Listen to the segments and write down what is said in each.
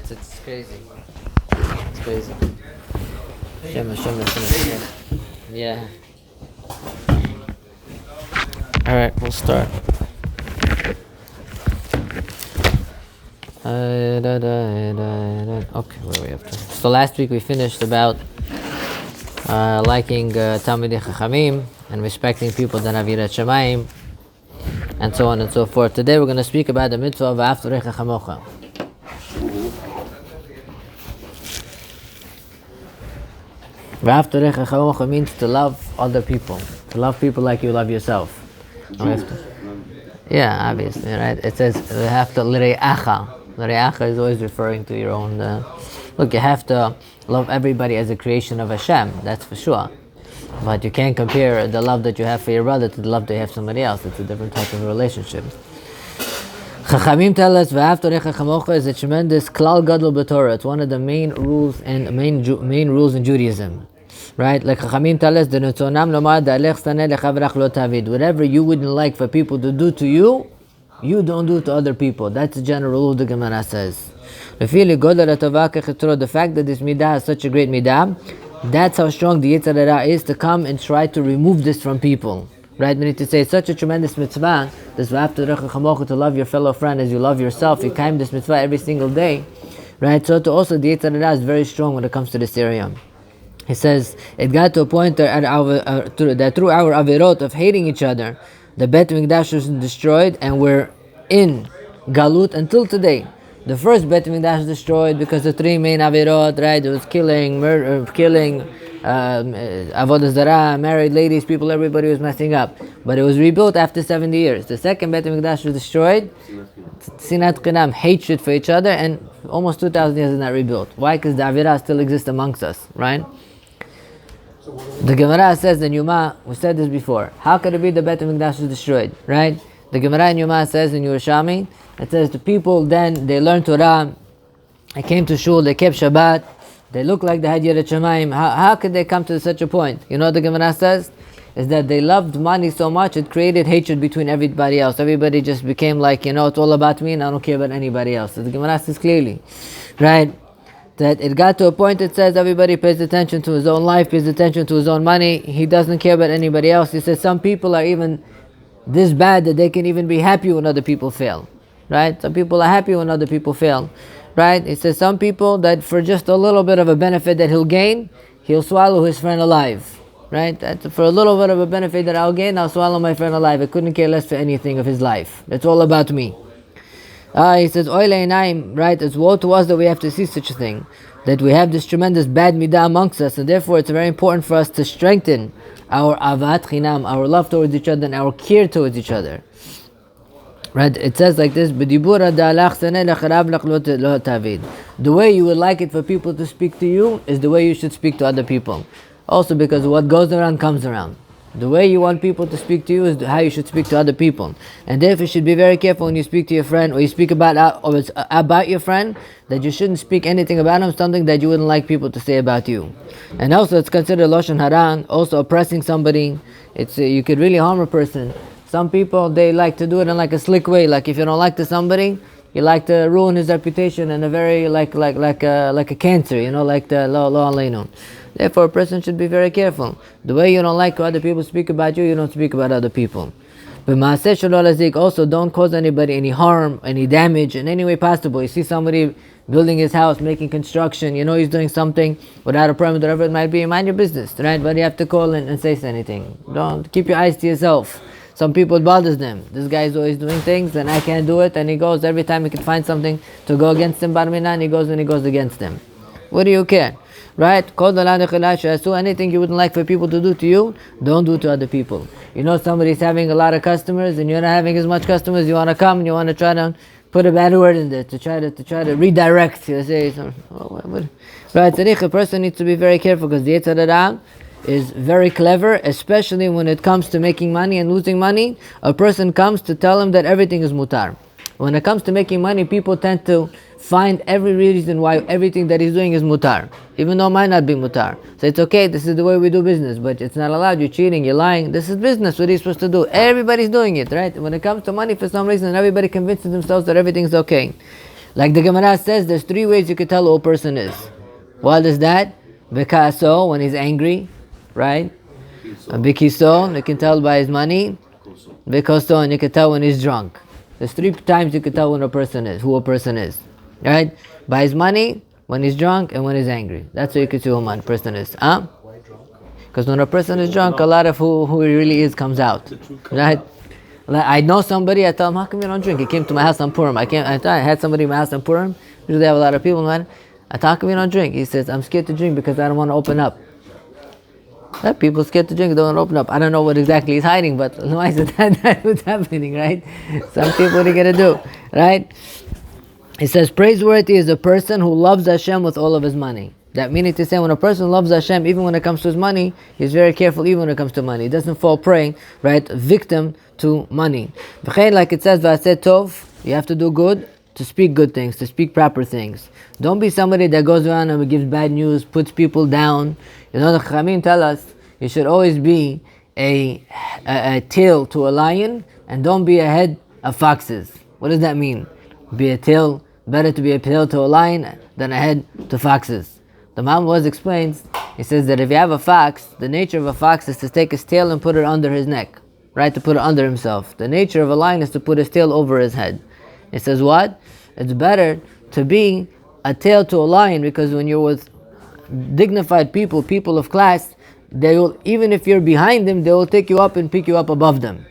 It's crazy. It's crazy. Shema. Yeah. All right, we'll start. Okay, where are we up to? So last week we finished about liking Talmidei Chachamim and respecting people that have Yirat Shamayim, and so on and so forth. Today we're going to speak about the mitzvah of V'ahavta L'recha Chamocha. V'ahavta L'recha Chamocha means to love other people, to love people like you love yourself. Yeah, obviously, right? It says V'ahavta L're'acha. L're'acha is always referring to your own. Look, you have to love everybody as a creation of Hashem, that's for sure. But you can't compare the love that you have for your brother to the love that you have for somebody else. It's a different type of relationship. Chachamim tell us V'ahavta L'recha Chamocha is a tremendous klal gadol b'Torah. It's one of the main rules and main rules in Judaism. Right? Like Chachamim tell us, whatever you wouldn't like for people to do to you, you don't do to other people. That's the general rule the Gemara says. The fact that this midah is such a great midah, that's how strong the Yetzer Hara is to come and try to remove this from people. Right? We need to say it's such a tremendous mitzvah, this V'ahavta L'recha Chamocha, to love your fellow friend as you love yourself. You claim this mitzvah every single day. Right? So to also the Yetzer Hara is very strong when it comes to this area. He says, it got to a point that through our avirot of hating each other, the Bet Mikdash was destroyed, and we're in Galut until today. The first Bet Mikdash was destroyed because the three main avirot, right? It was killing, murder, avodah zarah, married ladies, people, everybody was messing up. But it was rebuilt after 70 years. The second Bet Mikdash was destroyed, sinat qinam, hatred for each other, and almost 2,000 years is not rebuilt. Why? Because the avirah still exists amongst us, right? The Gemara says in Yuma, we said this before, how could it be the Bet Mikdash was destroyed, right? The Gemara in Yuma says in Yerushalmi, it says the people then, they learned Torah, they came to shul, they kept Shabbat, they looked like they had Yirat Shamayim. How could they come to such a point? You know what the Gemara says? Is that they loved money so much, it created hatred between everybody else. Everybody just became like, it's all about me and I don't care about anybody else. So the Gemara says clearly, right? That it got to a point, it says everybody pays attention to his own life, pays attention to his own money. He doesn't care about anybody else. He says some people are even this bad that they can even be happy when other people fail. Right? Some people are happy when other people fail. Right? It says some people that for just a little bit of a benefit that he'll gain, he'll swallow his friend alive. Right? That for a little bit of a benefit that I'll gain, I'll swallow my friend alive. I couldn't care less for anything of his life. It's all about me. He says, right, it's woe to us that we have to see such a thing, that we have this tremendous bad midah amongst us, and therefore it's very important for us to strengthen our avat chinam, our love towards each other and our care towards each other. Right, it says like this, the way you would like it for people to speak to you is the way you should speak to other people. Also because what goes around comes around. The way you want people to speak to you is how you should speak to other people. And therefore you should be very careful when you speak to your friend or you speak about your friend, that you shouldn't speak anything about him, something that you wouldn't like people to say about you. And also it's considered Lashon Hara, also oppressing somebody. It's you could really harm a person. Some people, they like to do it in like a slick way. Like if you don't like somebody, you like to ruin his reputation in a very like a cancer, like the law aleinu. Therefore, a person should be very careful. The way you don't like other people speak about you, you don't speak about other people. But also don't cause anybody any harm, any damage in any way possible. You see somebody building his house, making construction, he's doing something without a permit, whatever it might be, mind your business, right? But you have to call in and say anything. Don't keep your eyes to yourself. Some people, it bothers them. This guy is always doing things and I can't do it, and he goes every time he can find something to go against him, and he goes against them. What do you care? Right? Anything you wouldn't like for people to do to you, don't do to other people. Somebody's having a lot of customers and you're not having as much customers, you want to come and you want to try to put a bad word in there to try to redirect. Right? A person needs to be very careful because the Yetzer Hara is very clever, especially when it comes to making money and losing money. A person comes to tell him that everything is mutar. When it comes to making money, people tend to find every reason why everything that he's doing is mutar, even though it might not be mutar. So it's okay, this is the way we do business, but it's not allowed. You're cheating, you're lying. This is business, what are you supposed to do? Everybody's doing it, right? When it comes to money, for some reason, everybody convinces themselves that everything's okay. Like the Gemara says, there's 3 ways you could tell who a person is. What is that? Bekaso, when he's angry, right? Bikiso, you can tell by his money. Bikoso, and you can tell when he's drunk. There's 3 times you can tell when a person is, who a person is. Right? By his money, when he's drunk, and when he's angry. That's how you can see who a person is. Because when a person is drunk, a lot of who he really is comes out. Right? I know somebody, I tell him, how come you don't drink? He came to my house on Purim. I had somebody in my house on Purim. Usually I have a lot of people, man. I tell him, how come you don't drink? He says, I'm scared to drink because I don't want to open up. People scared to drink, don't want to open up. I don't know what exactly he's hiding, but why is that what's happening, right? Some people, what are you going to do, right? It says, praiseworthy is a person who loves Hashem with all of his money. That meaning to say, when a person loves Hashem, even when it comes to his money, he's very careful even when it comes to money. He doesn't fall prey, right, victim to money. Like it says, V'aseh tov, you have to do good, to speak good things, to speak proper things. Don't be somebody that goes around and gives bad news, puts people down. You know, the Chachamim tell us, you should always be a tail to a lion, and don't be a head of foxes. What does that mean? Be a tail, better to be a tail to a lion than a head to foxes. The Imam always explains, he says that if you have a fox, the nature of a fox is to take his tail and put it under his neck, right? To put it under himself. The nature of a lion is to put his tail over his head. It says what? It's better to be a tail to a lion, because when you're with dignified people, people of class, they will, even if you're behind them, they will take you up and pick you up above them.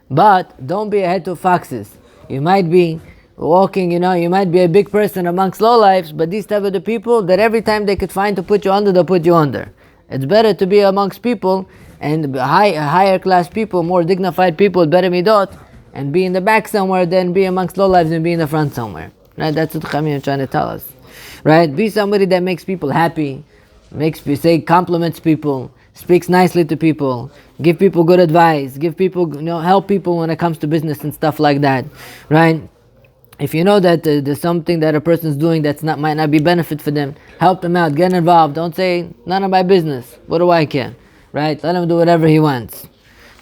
But don't be a head to foxes. You might be walking, you might be a big person amongst lowlifes, but these type of the people that every time they could find to put you under, they'll put you under. It's better to be amongst people and higher class people, more dignified people, better midot, and be in the back somewhere than be amongst lowlifes and be in the front somewhere. Right? That's what Chamim is trying to tell us. Right? Be somebody that makes people happy, compliments people, speaks nicely to people, give people good advice, give people, help people when it comes to business and stuff like that. Right? If you know that there's something that a person's doing might not be benefit for them, help them out, get involved. Don't say, none of my business. What do I care? Right? Let him do whatever he wants.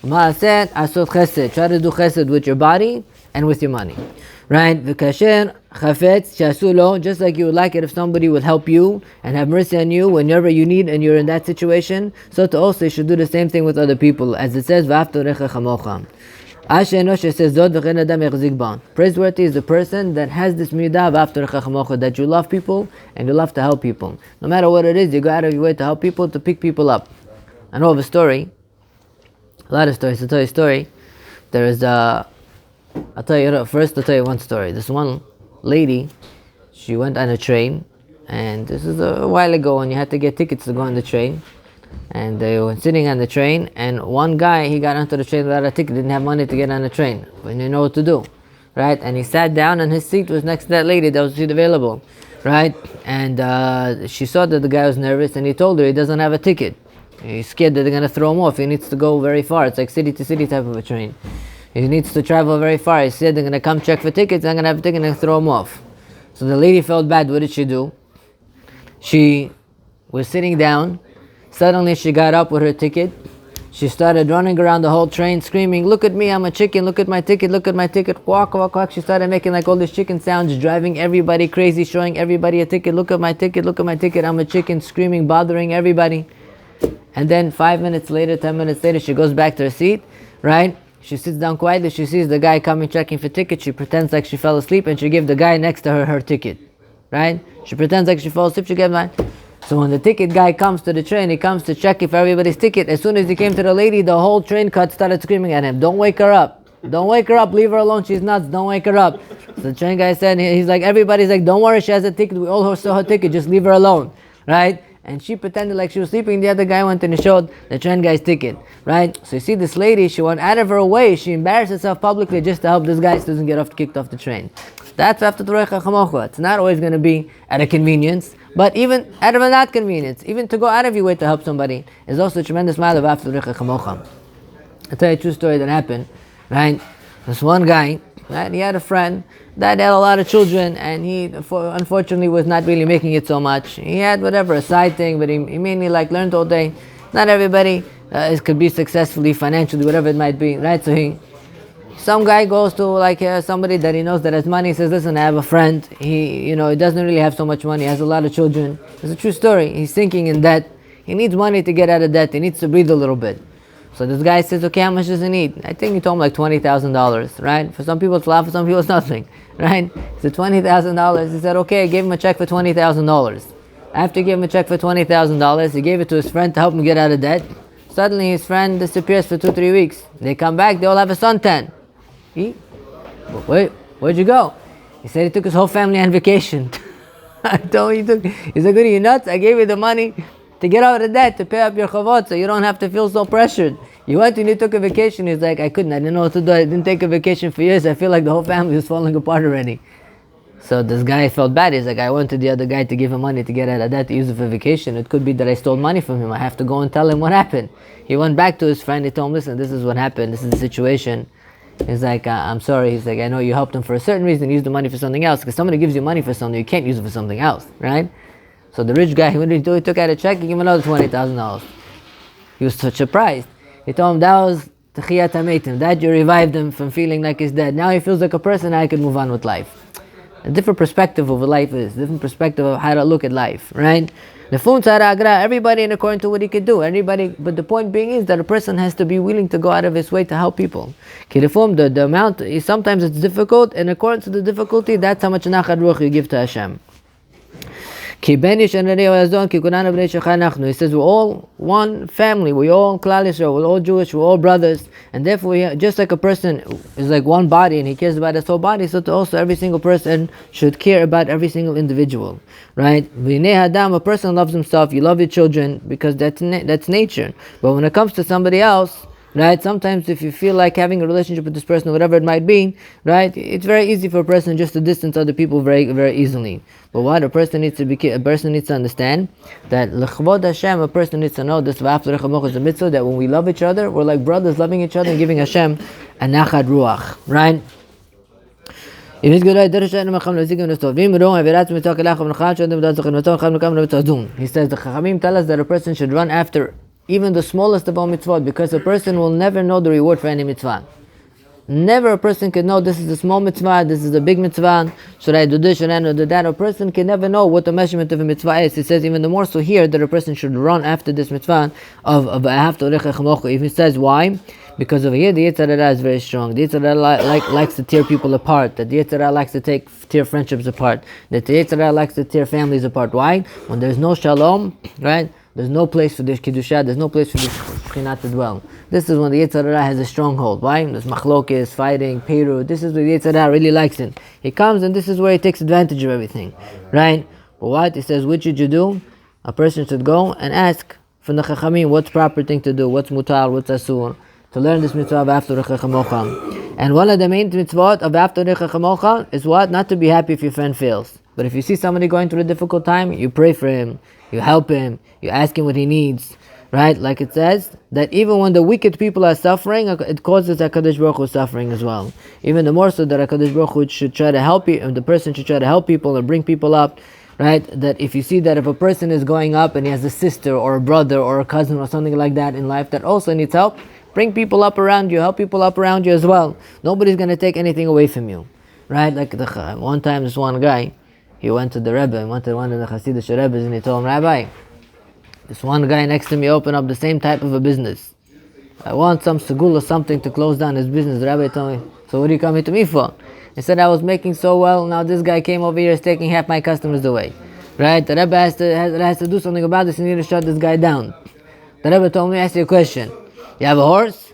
Ma'aseh asot chesed. Try to do chesed with your body and with your money. Right? V'kasher chafetz shasu lo. Just like you would like it if somebody would help you and have mercy on you whenever you need and you're in that situation, so to also you should do the same thing with other people. As it says, v'aftu recha chamocha. Praiseworthy is the person that has this midah after that you love people and you love to help people. No matter what it is, you go out of your way to help people, to pick people up. I know of a lot of stories. I'll tell you a story. I'll tell you one story. This one lady, she went on a train, and this is a while ago when you had to get tickets to go on the train. And they were sitting on the train, and one guy, he got onto the train without a ticket, didn't have money to get on the train, but he didn't know what to do, right? And he sat down, and his seat was next to that lady that was seat available, right? And she saw that the guy was nervous, and he told her he doesn't have a ticket. He's scared that they're going to throw him off. He needs to go very far. It's like city to city type of a train. He needs to travel very far. He said they're going to come check for tickets, I'm going to have a ticket and throw him off. So the lady felt bad. What did she do? She was sitting down. Suddenly she got up with her ticket. She started running around the whole train screaming, look at me, I'm a chicken, look at my ticket, look at my ticket, quack, quack, quack. She started making like all these chicken sounds, driving everybody crazy, showing everybody a ticket, look at my ticket, look at my ticket, I'm a chicken, screaming, bothering everybody. And then 5 minutes later, 10 minutes later, she goes back to her seat, right? She sits down quietly, she sees the guy coming checking for tickets, she pretends like she fell asleep and she gives the guy next to her ticket, right? She pretends like she fell asleep, she gives him. So when the ticket guy comes to the train, he comes to check if everybody's ticket. As soon as he came to the lady, the whole train cut started screaming at him, don't wake her up. Don't wake her up, leave her alone, she's nuts, don't wake her up. So the train guy said, he's like, everybody's like, don't worry, she has a ticket, we all saw her ticket, just leave her alone, right? And she pretended like she was sleeping, the other guy went and he showed the train guy's ticket, right? So you see this lady, she went out of her way, she embarrassed herself publicly just to help this guy so he doesn't get kicked off the train. That's after the Recha Chamocha. It's not always going to be at a convenience, but even out of a not convenience, even to go out of your way to help somebody is also a tremendous amount of after the Recha Chamocha. I'll tell you a true story that happened, right? This one guy, right, he had a friend that had a lot of children, and he unfortunately was not really making it so much. He had whatever, a side thing, but he mainly learned all day. Not everybody could be successfully, financially, whatever it might be, right? So he some guy goes to like somebody that he knows that has money, he says, listen, I have a friend, he doesn't really have so much money, he has a lot of children. It's a true story. He's sinking in debt. He needs money to get out of debt. He needs to breathe a little bit. So this guy says, okay, how much does he need? I think he told him like $20,000, right? For some people it's a lot, for some people it's nothing, right? He said $20,000. He said, okay, I gave him a check for $20,000. After he gave him a check for $20,000, he gave it to his friend to help him get out of debt. Suddenly his friend disappears for 2-3 weeks. They come back, they all have a suntan. Wait, where'd you go? He said he took his whole family on vacation. I told him he said, good, are you nuts? I gave you the money to get out of debt, to pay up your chavot, so you don't have to feel so pressured. You went and you took a vacation. He's like, I didn't know what to do. I didn't take a vacation for years. I feel like the whole family was falling apart already. So this guy felt bad. He's like, I went to the other guy to give him money to get out of debt, to use it for vacation. It could be that I stole money from him. I have to go and tell him what happened. He went back to his friend. He told him, listen, this is what happened. This is the situation. He's like, I'm sorry. He's like, I know you helped him for a certain reason. Use the money for something else. Because somebody gives you money for something, you can't use it for something else, right? So the rich guy, what did he do? He took out a check. He gave him another $20,000. He was so surprised. He told him that was Techiyat HaMeitim. That you revived him from feeling like he's dead. Now he feels like a person. Now he can move on with life. A different perspective of what life is. Different perspective of how to look at life, right? Everybody in according to what he could do. Everybody, but the point being is that a person has to be willing to go out of his way to help people. The amount, sometimes it's difficult, and according to the difficulty, that's how much nachad ruach you give to Hashem. He says we're all one family, we're all Klal Yisrael, we're all Jewish, we're all brothers, and therefore just like a person is like one body and he cares about his whole body, so also every single person should care about every single individual, right? A person loves himself, you love your children because that's nature, but when it comes to somebody else, right, sometimes if you feel like having a relationship with this person or whatever it might be, right, it's very easy for a person just to distance other people very, very easily. But what a person needs to understand that l'chvod Hashem, a person needs to know this v'after rechamoch is a mitzvah, that when we love each other, we're like brothers loving each other and giving Hashem a nachad ruach, right? He says the Chachamim tell us that a person should run after even the smallest of all mitzvot, because a person will never know the reward for any mitzvah. Never a person can know this is a small mitzvah, this is a big mitzvah, should I do this, should I do that? A person can never know what the measurement of a mitzvah is. He says even the more so here that a person should run after this mitzvah of if he says why? Because over here the Yetzer Hara is very strong. The Yetzer Hara likes to tear people apart. That the Yetzer Hara likes to tear friendships apart. That the Yetzer Hara likes to tear families apart. Why? When there's no shalom, right? There's no place for this Kiddusha, there's no place for this Shekhinah to dwell. This is when the Yetzer Hara has a stronghold. Why? There's machlokes, fighting, peru. This is where the Yetzer Hara really likes it. He comes and this is where he takes advantage of everything. Right? But what? He says, what should you do? A person should go and ask from the Chachamim what's proper thing to do, what's mutar, what's asur, to learn this mitzvah of after Rechachamocha. And one of the main mitzvot of after Rechachamocha is what? Not to be happy if your friend fails. But if you see somebody going through a difficult time, you pray for him, you help him, you ask him what he needs, right? Like it says, that even when the wicked people are suffering, it causes HaKadosh Baruch Hu suffering as well. Even the more so that HaKadosh Baruch Hu should try to help you, and the person should try to help people and bring people up, right? That if you see that if a person is going up and he has a sister or a brother or a cousin or something like that in life that also needs help, bring people up around you, help people up around you as well. Nobody's going to take anything away from you, right? Like one time this one guy, he went to the Rebbe, he went to one of the Hasidic Rebbes, and he told him, Rabbi, this one guy next to me opened up the same type of a business. I want some segul or something to close down his business. The Rabbi told me, so what are you coming to me for? He said, I was making so well, now this guy came over here, is taking half my customers away. Right? The Rebbe has to do something about this, and you need to shut this guy down. The Rebbe told me, ask you a question. You have a horse?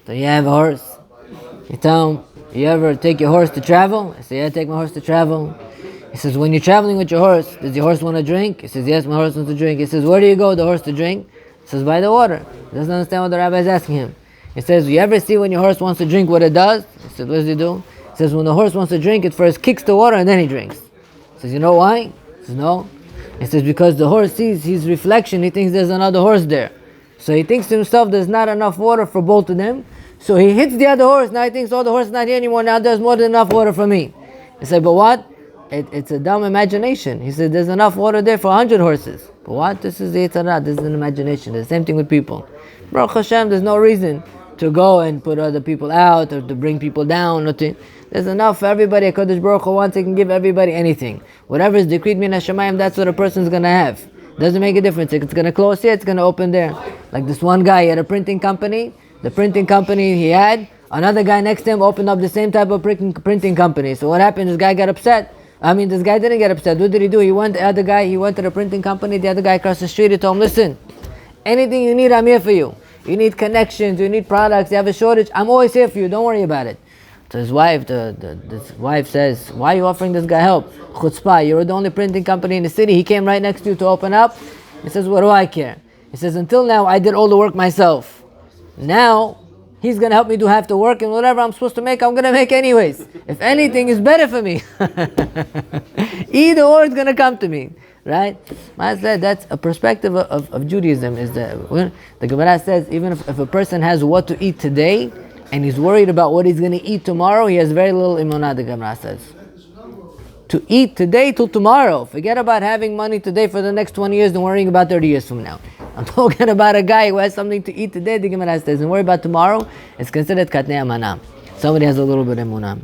So you have a horse. You tell him, you ever take your horse to travel? I say, yeah, I take my horse to travel. He says, when you're traveling with your horse, does your horse want to drink? He says, yes, my horse wants to drink. He says, where do you go with the horse to drink? He says, by the water. He doesn't understand what the rabbi is asking him. He says, you ever see when your horse wants to drink what it does? He says, what does it do? He says, when the horse wants to drink, it first kicks the water and then he drinks. He says, you know why? He says, no. He says, because the horse sees his reflection, he thinks there's another horse there. So he thinks to himself, there's not enough water for both of them. So he hits the other horse. Now he thinks, oh, the horse is not here anymore. Now there's more than enough water for me. He said, but what? It's a dumb imagination. He said, there's enough water there for 100 horses. But what? This is the Yetzer Hara. This is an imagination. It's the same thing with people. Baruch Hashem, there's no reason to go and put other people out or to bring people down. There's enough for everybody. HaKadosh Baruch Hu wants, He can give everybody anything. Whatever is decreed min hashamayim, that's what a person's going to have. Doesn't make a difference. If it's going to close here, it's going to open there. Like this one guy, he had a printing company. The printing company he had, another guy next to him opened up the same type of printing company. So what happened? This guy got upset. This guy didn't get upset. What did he do? He went to the printing company. The other guy across the street, he told him, listen, anything you need, I'm here for you. You need connections, you need products, you have a shortage, I'm always here for you, don't worry about it. So his wife, his wife says, why are you offering this guy help? Chutzpah, you're the only printing company in the city. He came right next to you to open up. He says, what do I care? He says, until now, I did all the work myself. Now, he's going to help me do half the work, and whatever I'm supposed to make, I'm going to make anyways. If anything, is better for me. Either or is going to come to me. Right? I said that's a perspective of Judaism. Is that the Gemara says, even if a person has what to eat today, and he's worried about what he's going to eat tomorrow, he has very little imunah, the Gemara says. To eat today till tomorrow. Forget about having money today for the next 20 years and worrying about 30 years from now. I'm talking about a guy who has something to eat today, the Gemara says, and worry about tomorrow, it's considered katnei amanah. Somebody has a little bit of imunah.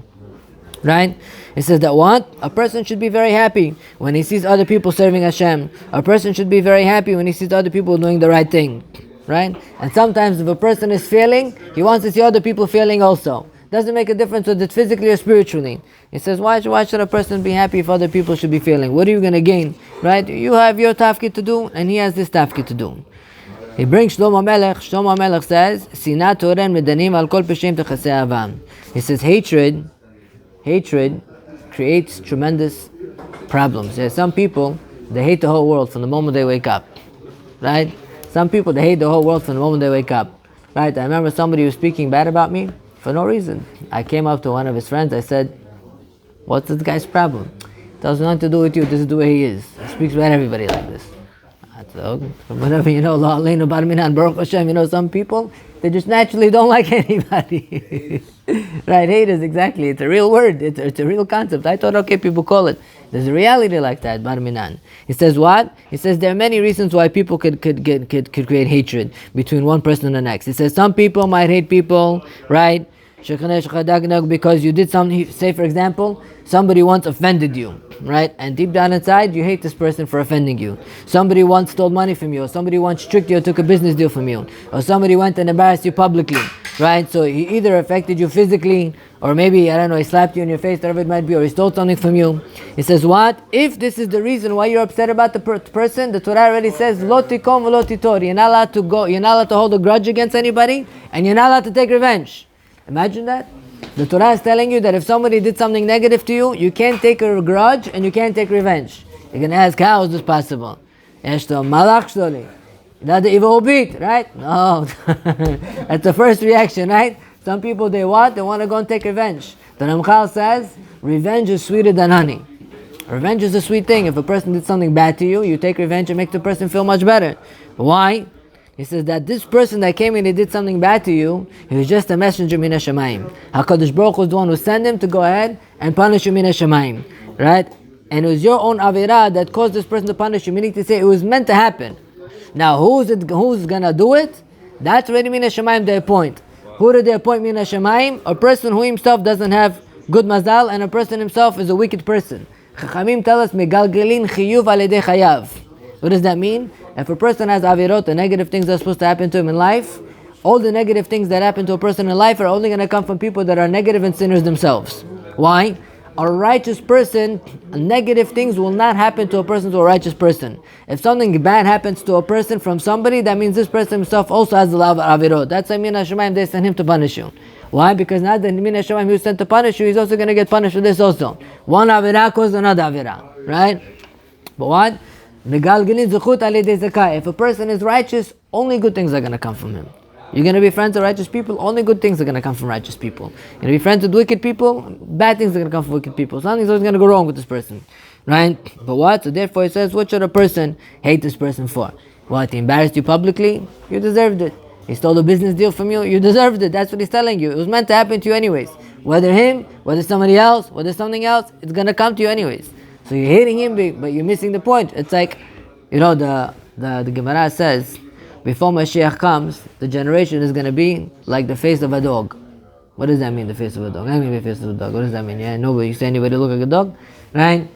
Right? It says that what? A person should be very happy when he sees other people serving Hashem. A person should be very happy when he sees other people doing the right thing. Right? And sometimes if a person is failing, he wants to see other people failing also. Doesn't make a difference whether it's physically or spiritually. He says, why should a person be happy if other people should be failing? What are you going to gain? Right? You have your tafkid to do, and he has this tafkid to do. He brings Shlomo Melech. Shlomo Melech says, Sinat oren medanim al kol peshem techasei avam. He says, hatred creates tremendous problems. There are some people, they hate the whole world from the moment they wake up. Right? Some people, they hate the whole world from the moment they wake up. Right? I remember somebody was speaking bad about me for no reason. I came up to one of his friends, I said, what's this guy's problem? It has nothing to do with you, this is the way he is. He speaks about everybody like this. I said, okay. Whatever, La Aleinu Bar Minan, Baruch Hashem, some people, they just naturally don't like anybody. Right, haters, exactly. It's a real word. It's a real concept. I thought, okay, people call it. There's a reality like that, Bar Minan. He says what? He says there are many reasons why people could create hatred between one person and the next. He says some people might hate people, right? Because you did something, say for example, somebody once offended you, right? And deep down inside, you hate this person for offending you. Somebody once stole money from you, or somebody once tricked you or took a business deal from you, or somebody went and embarrassed you publicly, right? So he either affected you physically, or maybe, I don't know, he slapped you in your face, whatever it might be, or he stole something from you. He says what? If this is the reason why you're upset about the person, the Torah already says, Lo tikom v'lo titor. You're not allowed to go, you're not allowed to hold a grudge against anybody, and you're not allowed to take revenge. Imagine that. The Torah is telling you that if somebody did something negative to you, you can't take a grudge and you can't take revenge. You're going to ask, how is this possible? Malach shtoli. That the evil will beat, right? No. That's the first reaction, right? Some people, they want to go and take revenge. The Ramchal says, revenge is sweeter than honey. Revenge is a sweet thing. If a person did something bad to you, you take revenge and make the person feel much better. Why? He says that this person that came in and did something bad to you, he was just a messenger min hashamayim. HaKadosh Baruch Hu was the one who sent him to go ahead and punish you min hashamayim. Right? And it was your own avirah that caused this person to punish you, meaning to say it was meant to happen. Now who's gonna do it? That's already min hashamayim they appoint. Who did they appoint min hashamayim? A person who himself doesn't have good mazal, and a person himself is a wicked person. Chachamim tell us, megalgelin chiyuv al yedei chayav. What does that mean? If a person has avirot, the negative things that are supposed to happen to him in life, all the negative things that happen to a person in life are only going to come from people that are negative and sinners themselves. Why? A righteous person, negative things will not happen to a person to a righteous person. If something bad happens to a person from somebody, that means this person himself also has a lot of avirot. That's why Min HaShamayim, they send him to punish you. Why? Because now that Min HaShamayim who's sent to punish you, he's also going to get punished for this also. One avirah causes another avirah. Right? But what? If a person is righteous, only good things are going to come from him. You're going to be friends with righteous people, only good things are going to come from righteous people. You're going to be friends with wicked people, bad things are going to come from wicked people. Something's always going to go wrong with this person. Right? But what? So therefore it says, what should a person hate this person for? What? He embarrassed you publicly? You deserved it. He stole a business deal from you? You deserved it. That's what he's telling you. It was meant to happen to you anyways. Whether him, whether somebody else, whether something else, it's going to come to you anyways. So you're hating him, but you're missing the point. It's like, the Gemara says, before Mashiach comes, the generation is going to be like the face of a dog. What does that mean, the face of a dog? I mean the face of a dog. What does that mean? Yeah, nobody, you say anybody look like a dog? Right?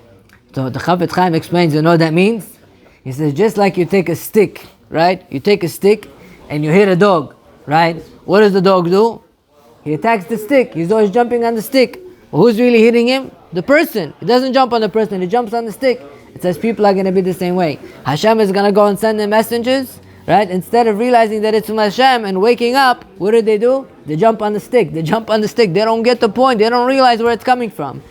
So the Chafetz Chaim explains, you know what that means? He says, just like you take a stick, right? You take a stick and you hit a dog, right? What does the dog do? He attacks the stick. He's always jumping on the stick. Well, who's really hitting him? The person. He doesn't jump on the person, he jumps on the stick. It says people are going to be the same way. Hashem is going to go and send them messengers, right? Instead of realizing that it's from Hashem and waking up, what do? They jump on the stick. They jump on the stick. They don't get the point. They don't realize where it's coming from.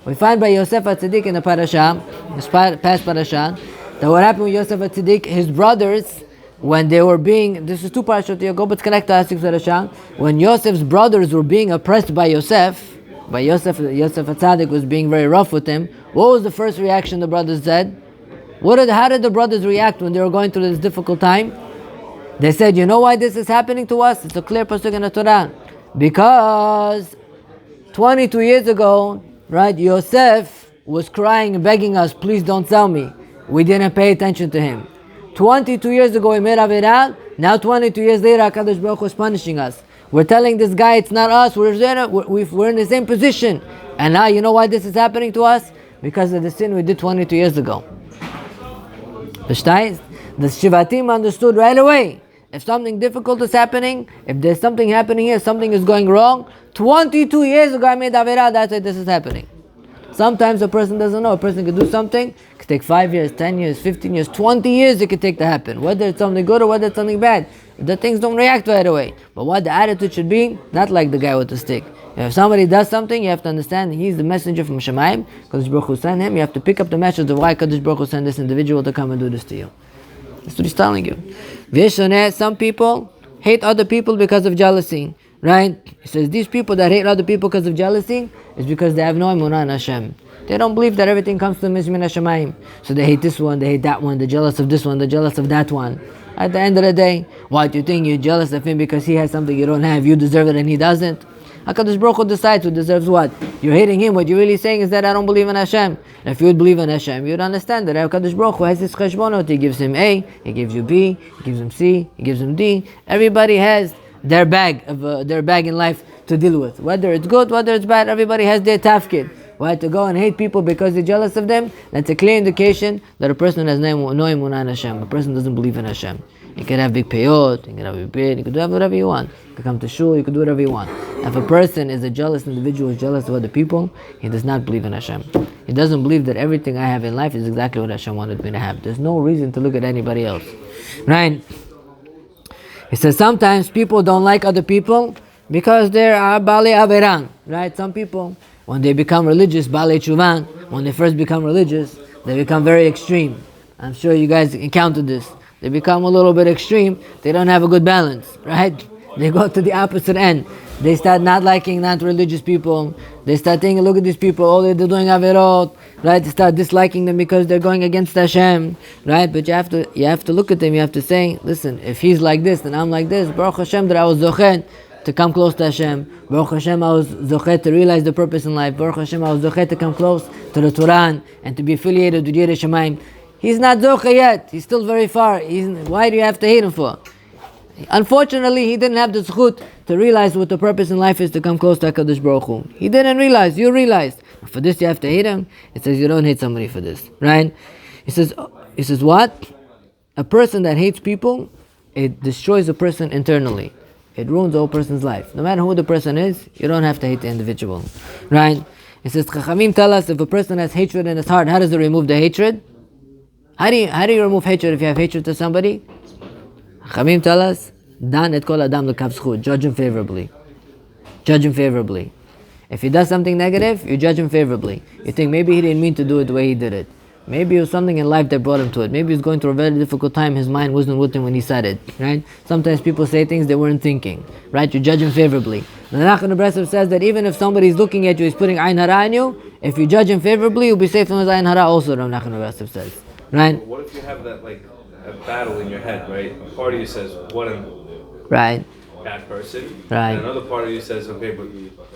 We find by Yosef HaTzadik in the parasha, this past parasha, that what happened with Yosef HaTzadik, his brothers, when they were being, this is two parashot here, go but connect to our sixth parasha, when Yosef's brothers were being oppressed by Yosef HaTzadik was being very rough with him, what was the first reaction the brothers said? How did the brothers react when they were going through this difficult time? They said, you know why this is happening to us? It's a clear pasuk in the Torah. Because 22 years ago, right, Yosef was crying and begging us, please don't sell me. We didn't pay attention to him. 22 years ago he made Avirah. Now 22 years later HaKadosh Baruch Hu is punishing us. We're telling this guy it's not us, we're in the same position. And now you know why this is happening to us? Because of the sin we did 22 years ago. The Shivatim understood right away. If something difficult is happening, if there's something happening here, something is going wrong, 22 years ago I made Avirah, that's why this is happening. Sometimes a person doesn't know. A person can do something, it could take 5 years, 10 years, 15 years, 20 years it could take to happen. Whether it's something good or whether it's something bad. The things don't react right away. But what the attitude should be, not like the guy with the stick. If somebody does something, you have to understand he's the messenger from Shemaim. Kadosh Baruch Hu sent him. You have to pick up the message of why Kadosh Baruch Hu sent this individual to come and do this to you. That's what he's telling you. Some people hate other people because of jealousy. Right? He says these people that hate other people because of jealousy is because they have no emunah in Hashem. They don't believe that everything comes to them is min Hashemayim. So they hate this one, they hate that one, they're jealous of this one, they're jealous of that one. At the end of the day, what, you think you're jealous of him because he has something you don't have, you deserve it and he doesn't? HaKadosh Baruch Hu decides who deserves what. You're hating him, what you're really saying is that I don't believe in Hashem. And if you would believe in Hashem, you'd understand that HaKadosh Baruch Hu has his cheshbonot. He gives him A, he gives you B, he gives him C, he gives him D. Everybody has their bag in life to deal with. Whether it's good, whether it's bad, everybody has their tafkid. Why to go and hate people because you're jealous of them? That's a clear indication that a person has no emunah in Hashem. A person doesn't believe in Hashem. You can have big payot, you can have big bid, you can do whatever you want. You can come to shul, you can do whatever you want. If a person is a jealous individual, is jealous of other people, he does not believe in Hashem. He doesn't believe that everything I have in life is exactly what Hashem wanted me to have. There's no reason to look at anybody else. Right? He says sometimes people don't like other people because they're Baalei Averah. Right? Some people, when they become religious, Baalei Tshuva, when they first become religious, they become very extreme. I'm sure you guys encountered this. They become a little bit extreme. They don't have a good balance, right? They go to the opposite end. They start not liking non-religious people. They start thinking, look at these people, all they're doing averot, right? They start disliking them because they're going against Hashem, right? But you have to look at them. You have to say, listen, if he's like this, then I'm like this. Baruch Hashem that I was zochet to come close to Hashem. Baruch Hashem I was zochet to realize the purpose in life. Baruch Hashem I was zochet to come close to the Torah and to be affiliated with Yirei Shamayim. He's not Zocha yet. He's still very far. Why do you have to hate him for? Unfortunately, he didn't have the zchut to realize what the purpose in life is to come close to HaKadosh Baruch Hu. He didn't realize. You realized. For this you have to hate him. It says you don't hate somebody for this. Right? He says what? A person that hates people, it destroys a person internally. It ruins the whole person's life. No matter who the person is, you don't have to hate the individual. Right? It says, Chachamim tell us if a person has hatred in his heart, how does it remove the hatred? How do you remove hatred if you have hatred to somebody? Chamim tell us, Dan et kol adam l'kav zchut. Judge him favorably. Judge him favorably. If he does something negative, you judge him favorably. You think maybe he didn't mean to do it the way he did it. Maybe it was something in life that brought him to it. Maybe he was going through a very difficult time. His mind wasn't with him when he said it. Right? Sometimes people say things they weren't thinking. Right? You judge him favorably. The Nachman of Breslev says that even if somebody is looking at you, he's putting ayin hara on you, if you judge him favorably, you'll be safe from his ayin hara also, the Nachman of Breslev says. Right? What if you have that a battle in your head, right? A part of you says, what a bad person. Right. And another part of you says, okay, but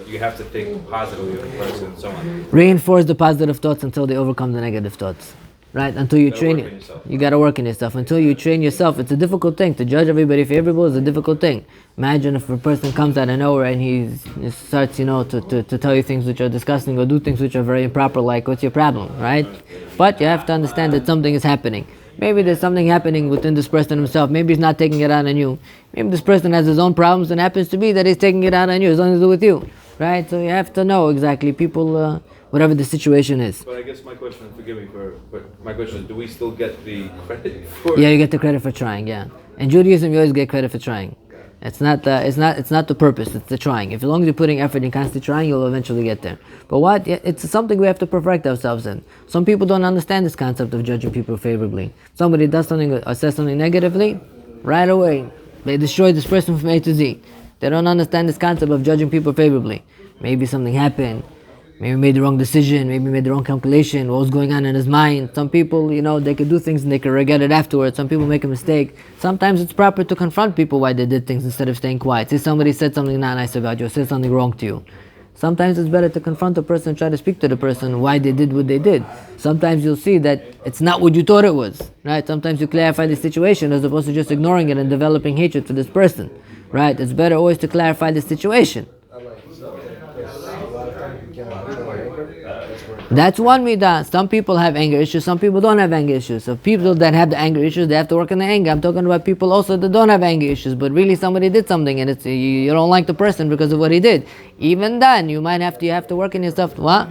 you have to think positively of the person and so on. Reinforce the positive thoughts until they overcome the negative thoughts. right? Until you train it, you got to work in yourself. Until you train yourself, it's a difficult thing. To judge everybody favorable is a difficult thing. Imagine if a person comes out of nowhere and he starts, to tell you things which are disgusting or do things which are very improper, like, what's your problem, right? But you have to understand that something is happening. Maybe there's something happening within this person himself. Maybe he's not taking it out on you. Maybe this person has his own problems and happens to be that he's taking it out on you, as long as it's with you, right? So you have to know exactly people, whatever the situation is. But I guess my question, and forgive me but my question is, do we still get the credit for? Yeah, you get the credit for trying. Yeah, in Judaism, you always get credit for trying. It's not the purpose. It's the trying. If as long as you're putting effort and constantly trying, you'll eventually get there. But what? It's something we have to perfect ourselves in. Some people don't understand this concept of judging people favorably. Somebody does something or says something negatively, right away they destroy this person from A to Z. They don't understand this concept of judging people favorably. Maybe something happened. Maybe he made the wrong decision, maybe he made the wrong calculation, what was going on in his mind. Some people, they could do things and they could regret it afterwards. Some people make a mistake. Sometimes it's proper to confront people why they did things instead of staying quiet. Say somebody said something not nice about you, or said something wrong to you. Sometimes it's better to confront the person, try to speak to the person why they did what they did. Sometimes you'll see that it's not what you thought it was, right? Sometimes you clarify the situation as opposed to just ignoring it and developing hatred for this person, right? It's better always to clarify the situation. That's one midah. Some people have anger issues, some people don't have anger issues. So people that have the anger issues, they have to work on the anger. I'm talking about people also that don't have anger issues, but really somebody did something and it's you don't like the person because of what he did. Even then, you have to work on yourself. What?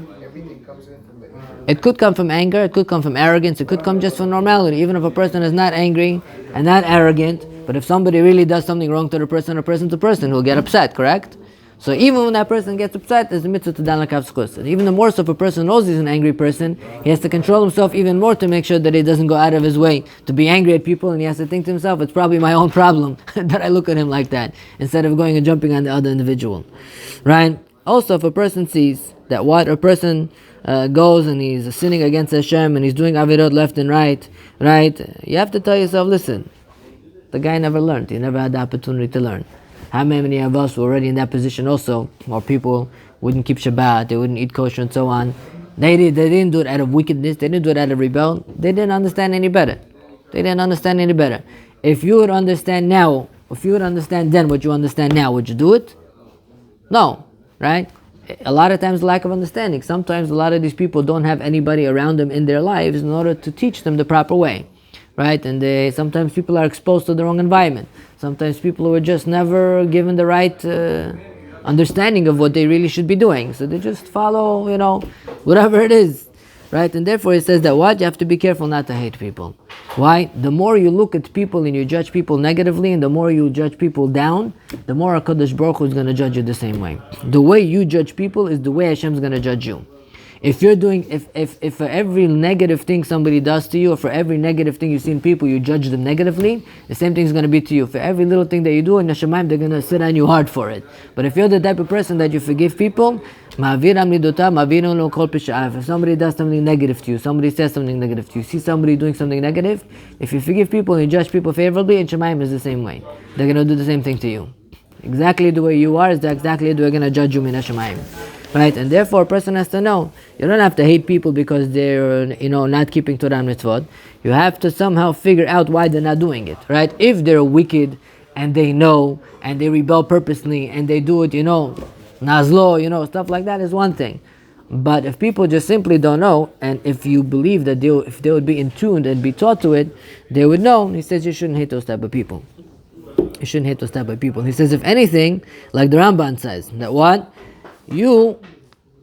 It could come from anger, it could come from arrogance, it could come just from normality. Even if a person is not angry and not arrogant, but if somebody really does something wrong to the person, or person to person, he'll get upset, correct? So even when that person gets upset, there's a mitzvah to dan l'kav zchus. Even the more so, if a person knows he's an angry person, he has to control himself even more to make sure that he doesn't go out of his way to be angry at people, and he has to think to himself, it's probably my own problem that I look at him like that, instead of going and jumping on the other individual. Right? Also, if a person sees that a person goes and he's sinning against Hashem and he's doing avirot left and right, you have to tell yourself, listen, the guy never learned. He never had the opportunity to learn. How many of us were already in that position also, or people wouldn't keep Shabbat, they wouldn't eat kosher and so on. They didn't do it out of wickedness, they didn't do it out of rebellion, they didn't understand any better. If you would understand now, if you would understand then what you understand now, would you do it? No, right? A lot of times lack of understanding. Sometimes a lot of these people don't have anybody around them in their lives in order to teach them the proper way. Right? And sometimes people are exposed to the wrong environment. Sometimes people were just never given the right understanding of what they really should be doing. So they just follow, whatever it is. Right? And therefore it says that what? You have to be careful not to hate people. Why? The more you look at people and you judge people negatively, and the more you judge people down, the more HaKadosh Baruch Hu is going to judge you the same way. The way you judge people is the way Hashem is going to judge you. If you're doing, if for every negative thing somebody does to you, or for every negative thing you see in people, you judge them negatively, the same thing is going to be to you. For every little thing that you do in Yashamaim, they're going to sit on you hard for it. But if you're the type of person that you forgive people, if somebody does something negative to you, somebody says something negative to you, see somebody doing something negative, if you forgive people and you judge people favorably, in Shemaim is the same way. They're going to do the same thing to you. Exactly the way you are is exactly the way they're going to judge you in Shemaim. Right, and therefore a person has to know, you don't have to hate people because they're, not keeping Torah and mitzvot. You have to somehow figure out why they're not doing it, right? If they're wicked and they know and they rebel purposely and they do it, nazlo, stuff like that is one thing. But if people just simply don't know, and if you believe that if they would be in tune and be taught to it, they would know. He says you shouldn't hate those type of people. You shouldn't hate those type of people. He says, if anything, like the Ramban says, that what? You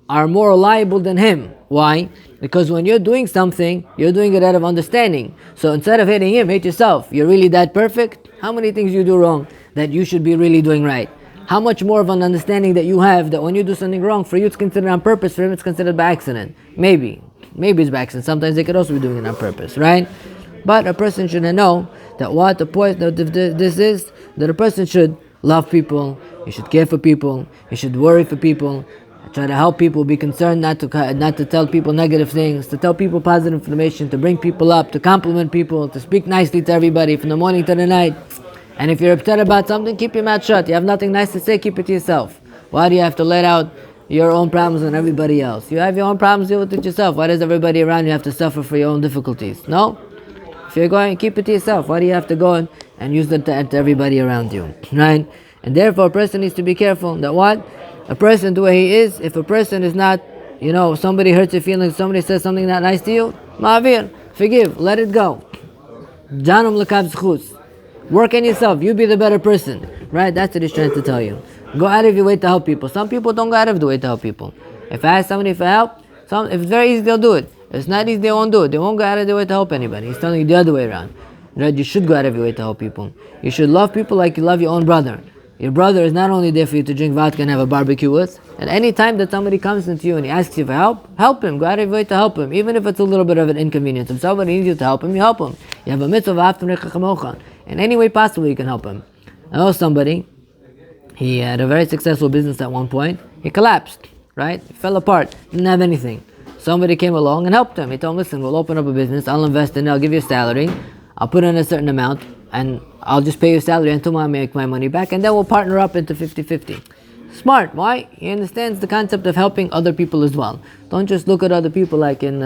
are more liable than him. Why? Because when you're doing something, you're doing it out of understanding. So instead of hating him, hate yourself. You're really that perfect? How many things you do wrong that you should be really doing right? How much more of an understanding that you have that when you do something wrong, for you it's considered on purpose, for him it's considered by accident. Maybe it's by accident. Sometimes they could also be doing it on purpose, right? But a person should know that what the point of this is, that a person should love people, you should care for people, you should worry for people, try to help people, be concerned not to tell people negative things, to tell people positive information, to bring people up, to compliment people, to speak nicely to everybody from the morning to the night. And if you're upset about something, keep your mouth shut. You have nothing nice to say, keep it to yourself. Why do you have to let out your own problems on everybody else. You have your own problems, deal with it yourself. Why does everybody around you have to suffer for your own difficulties? No? If you're going, keep it to yourself. Why do you have to go and use it to everybody around you? Right? And therefore, a person needs to be careful that what? A person, the way he is, if a person is not, somebody hurts your feelings, somebody says something not nice to you, ma'avir, forgive, let it go. Janum l'kav zchus. Work on yourself. You be the better person. Right? That's what he's trying to tell you. Go out of your way to help people. Some people don't go out of the way to help people. If I ask somebody for help, if it's very easy, they'll do it. If it's not easy, they won't do it. They won't go out of their way to help anybody. He's telling you the other way around. Right? You should go out of your way to help people. You should love people like you love your own brother. Your brother is not only there for you to drink vodka and have a barbecue with. And any time that somebody comes into you and he asks you for help him. Go out of your way to help him. Even if it's a little bit of an inconvenience. If somebody needs you to help him, you help him. You have a mitzvah. In any way possible, you can help him. I know somebody, he had a very successful business at one point. He collapsed, right? He fell apart, didn't have anything. Somebody came along and helped him. He told him, listen, we'll open up a business, I'll invest in it, I'll give you a salary, I'll put in a certain amount, and I'll just pay you a salary until I make my money back, and then we'll partner up into 50-50. Smart, why? He understands the concept of helping other people as well. Don't just look at other people like in,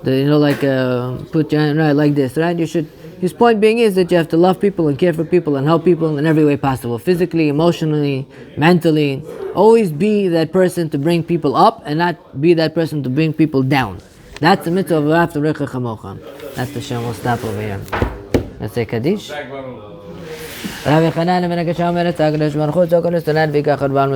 put your hand right like this, right? His point being is that you have to love people and care for people and help people in every way possible. Physically, emotionally, mentally. Always be that person to bring people up and not be that person to bring people down. That's the mitzvah of Rav Recha Chamocha. That's the Shem. We'll stop over here. Let's say Kaddish.